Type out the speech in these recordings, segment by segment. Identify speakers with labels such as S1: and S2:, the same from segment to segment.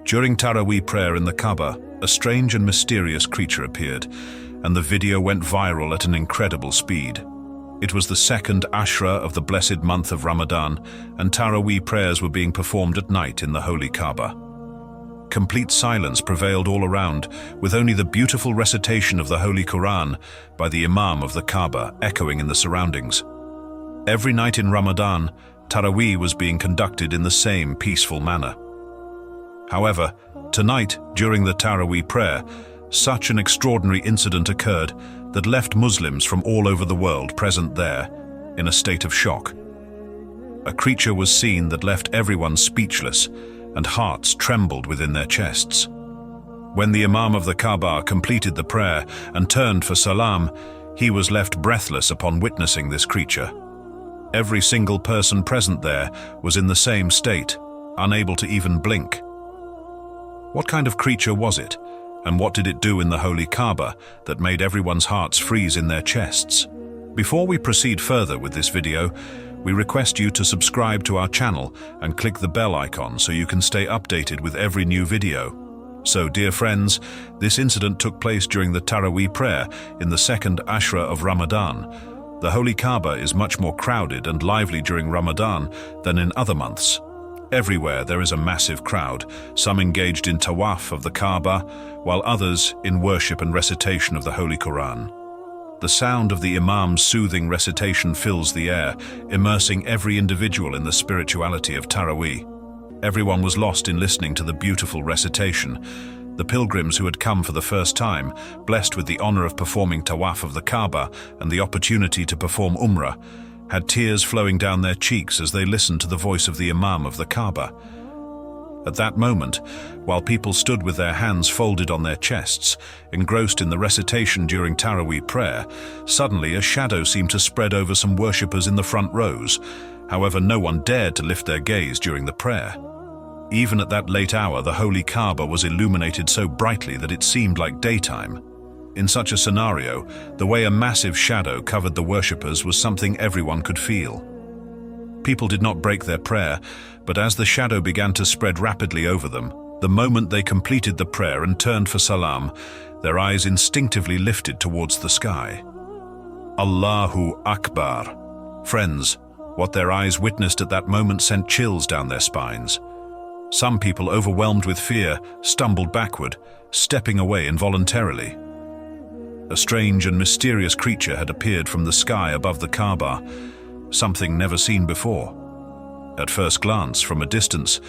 S1: During Taraweeh prayer in the Kaaba, a strange and mysterious creature appeared, and the video went viral at an incredible speed. It was the second Ashra of the blessed month of Ramadan, and Taraweeh prayers were being performed at night in the Holy Kaaba. Complete silence prevailed all around, with only the beautiful recitation of the Holy Quran by the Imam of the Kaaba echoing in the surroundings. Every night in Ramadan, Taraweeh was being conducted in the same peaceful manner. However, tonight, during the Taraweeh prayer, such an extraordinary incident occurred that left Muslims from all over the world present there in a state of shock. A creature was seen that left everyone speechless, and hearts trembled within their chests. When the Imam of the Kaaba completed the prayer and turned for salam, he was left breathless upon witnessing this creature. Every single person present there was in the same state, unable to even blink. What kind of creature was it, and what did it do in the Holy Kaaba that made everyone's hearts freeze in their chests? Before we proceed further with this video, we request you to subscribe to our channel and click the bell icon so you can stay updated with every new video. So, dear friends, this incident took place during the Taraweeh prayer in the second Ashra of Ramadan. The Holy Kaaba is much more crowded and lively during Ramadan than in other months. Everywhere there is a massive crowd, some engaged in Tawaf of the Kaaba, while others in worship and recitation of the Holy Quran. The sound of the Imam's soothing recitation fills the air, immersing every individual in the spirituality of Taraweeh. Everyone was lost in listening to the beautiful recitation. The pilgrims who had come for the first time, blessed with the honor of performing Tawaf of the Kaaba and the opportunity to perform Umrah, had tears flowing down their cheeks as they listened to the voice of the Imam of the Kaaba. At that moment, while people stood with their hands folded on their chests, engrossed in the recitation during Taraweeh prayer, suddenly a shadow seemed to spread over some worshippers in the front rows. However, no one dared to lift their gaze during the prayer. Even at that late hour, the Holy Kaaba was illuminated so brightly that it seemed like daytime. In such a scenario, the way a massive shadow covered the worshippers was something everyone could feel. People did not break their prayer, but as the shadow began to spread rapidly over them, the moment they completed the prayer and turned for salam, their eyes instinctively lifted towards the sky. Allahu Akbar. Friends, what their eyes witnessed at that moment sent chills down their spines. Some people, overwhelmed with fear, stumbled backward, stepping away involuntarily. A strange and mysterious creature had appeared from the sky above the Kaaba, something never seen before. At first glance, from a distance,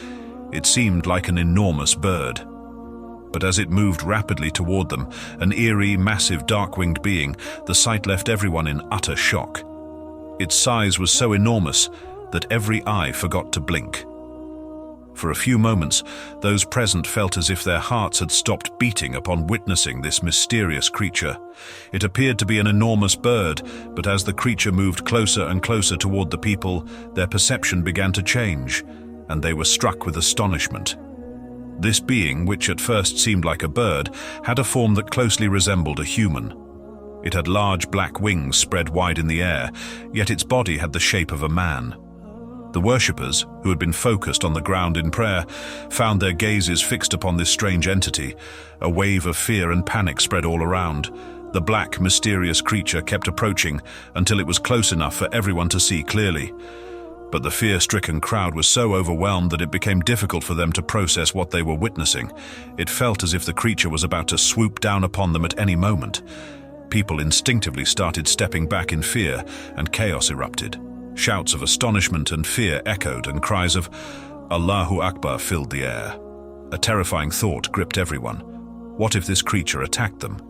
S1: it seemed like an enormous bird. But as it moved rapidly toward them, an eerie, massive, dark-winged being, the sight left everyone in utter shock. Its size was so enormous that every eye forgot to blink. For a few moments, those present felt as if their hearts had stopped beating upon witnessing this mysterious creature. It appeared to be an enormous bird, but as the creature moved closer and closer toward the people, their perception began to change, and they were struck with astonishment. This being, which at first seemed like a bird, had a form that closely resembled a human. It had large black wings spread wide in the air, yet its body had the shape of a man. The worshippers, who had been focused on the ground in prayer, found their gazes fixed upon this strange entity. A wave of fear and panic spread all around. The black, mysterious creature kept approaching until it was close enough for everyone to see clearly. But the fear-stricken crowd was so overwhelmed that it became difficult for them to process what they were witnessing. It felt as if the creature was about to swoop down upon them at any moment. People instinctively started stepping back in fear, and chaos erupted. Shouts of astonishment and fear echoed, and cries of Allahu Akbar filled the air. A terrifying thought gripped everyone. What if this creature attacked them?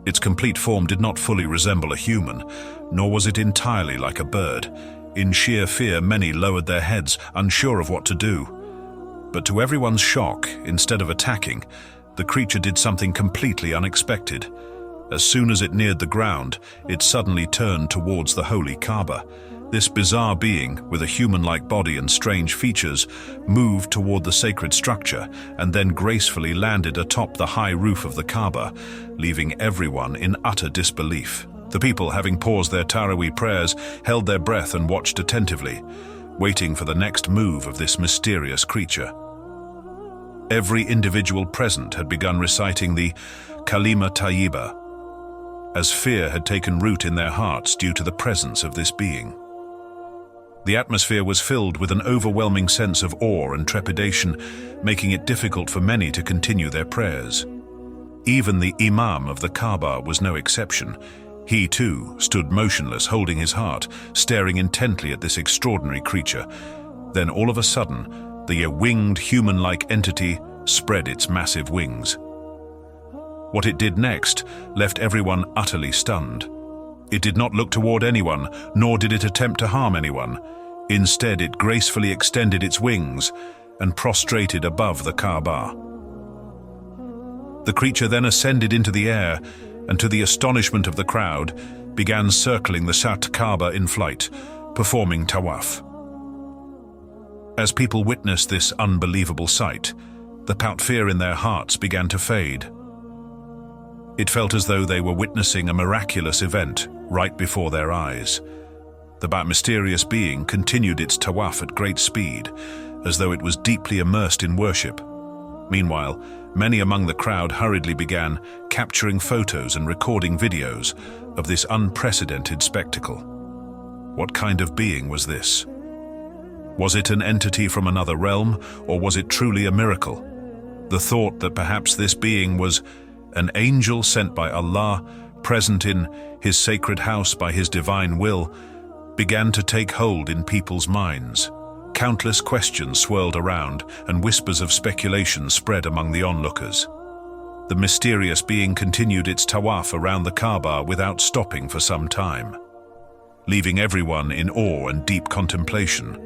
S1: Its complete form did not fully resemble a human, nor was it entirely like a bird. In sheer fear, many lowered their heads, unsure of what to do. But to everyone's shock, instead of attacking, the creature did something completely unexpected. As soon as it neared the ground, it suddenly turned towards the Holy Kaaba. This bizarre being, with a human-like body and strange features, moved toward the sacred structure and then gracefully landed atop the high roof of the Kaaba, leaving everyone in utter disbelief. The people, having paused their Taraweeh prayers, held their breath and watched attentively. waiting for the next move of this mysterious creature. Every individual present had begun reciting the Kalima Tayyiba, as fear had taken root in their hearts due to the presence of this being. The atmosphere was filled with an overwhelming sense of awe and trepidation, making it difficult for many to continue their prayers. Even the Imam of the Kaaba was no exception. He too stood motionless, holding his heart, staring intently at this extraordinary creature. Then all of a sudden, the winged human-like entity spread its massive wings. What it did next left everyone utterly stunned. It did not look toward anyone, nor did it attempt to harm anyone. Instead, it gracefully extended its wings and prostrated above the Kaaba. The creature then ascended into the air and, to the astonishment of the crowd, began circling the Kaaba in flight, performing tawaf. As people witnessed this unbelievable sight, the fear in their hearts began to fade. It felt as though they were witnessing a miraculous event right before their eyes. The mysterious being continued its tawaf at great speed, as though it was deeply immersed in worship. Meanwhile, many among the crowd hurriedly began capturing photos and recording videos of this unprecedented spectacle. What kind of being was this? Was it an entity from another realm, or was it truly a miracle? The thought that perhaps this being was an angel sent by Allah, present in His sacred house by His divine will, began to take hold in people's minds. Countless questions swirled around, and whispers of speculation spread among the onlookers. The mysterious being continued its tawaf around the Kaaba without stopping for some time, leaving everyone in awe and deep contemplation.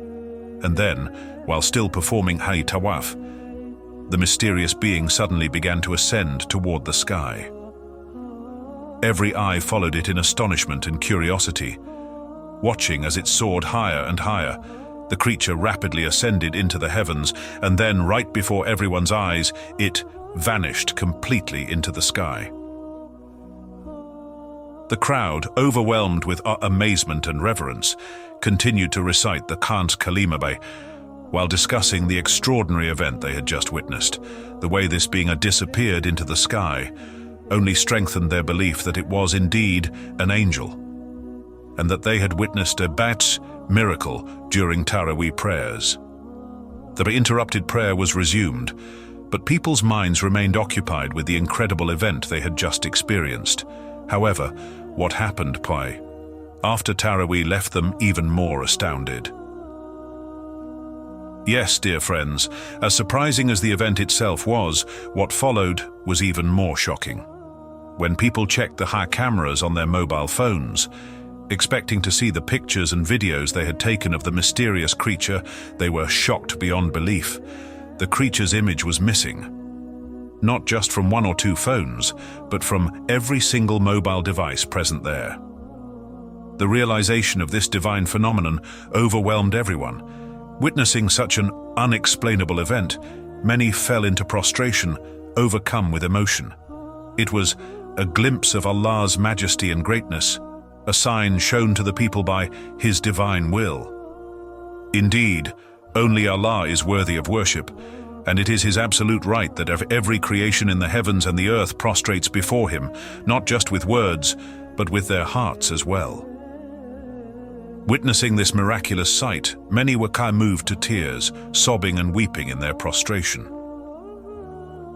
S1: And then, while still performing Hay Tawaf, the mysterious being suddenly began to ascend toward the sky. Every eye followed it in astonishment and curiosity. Watching as it soared higher and higher, the creature rapidly ascended into the heavens, and then, right before everyone's eyes, it vanished completely into the sky. The crowd, overwhelmed with amazement and reverence, continued to recite the Khan's Kalima while discussing the extraordinary event they had just witnessed. The way this being had disappeared into the sky only strengthened their belief that it was indeed an angel, and that they had witnessed a miracle during Taraweeh prayers. The interrupted prayer was resumed, but people's minds remained occupied with the incredible event they had just experienced. However, what happened after Taraweeh left them even more astounded. Yes, dear friends, as surprising as the event itself was, what followed was even more shocking. When people checked the cameras on their mobile phones, expecting to see the pictures and videos they had taken of the mysterious creature, they were shocked beyond belief. The creature's image was missing, not just from one or two phones, but from every single mobile device present there. The realization of this divine phenomenon overwhelmed everyone. Witnessing such an unexplainable event, many fell into prostration, overcome with emotion. It was a glimpse of Allah's majesty and greatness, a sign shown to the people by His divine will. Indeed, only Allah is worthy of worship, and it is His absolute right that every creation in the heavens and the earth prostrates before Him, not just with words, but with their hearts as well. Witnessing this miraculous sight, many were moved to tears, sobbing and weeping in their prostration.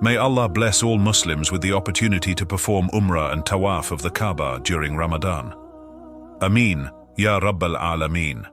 S1: May Allah bless all Muslims with the opportunity to perform Umrah and Tawaf of the Kaaba during Ramadan. Ameen, Ya Rabbal Alameen.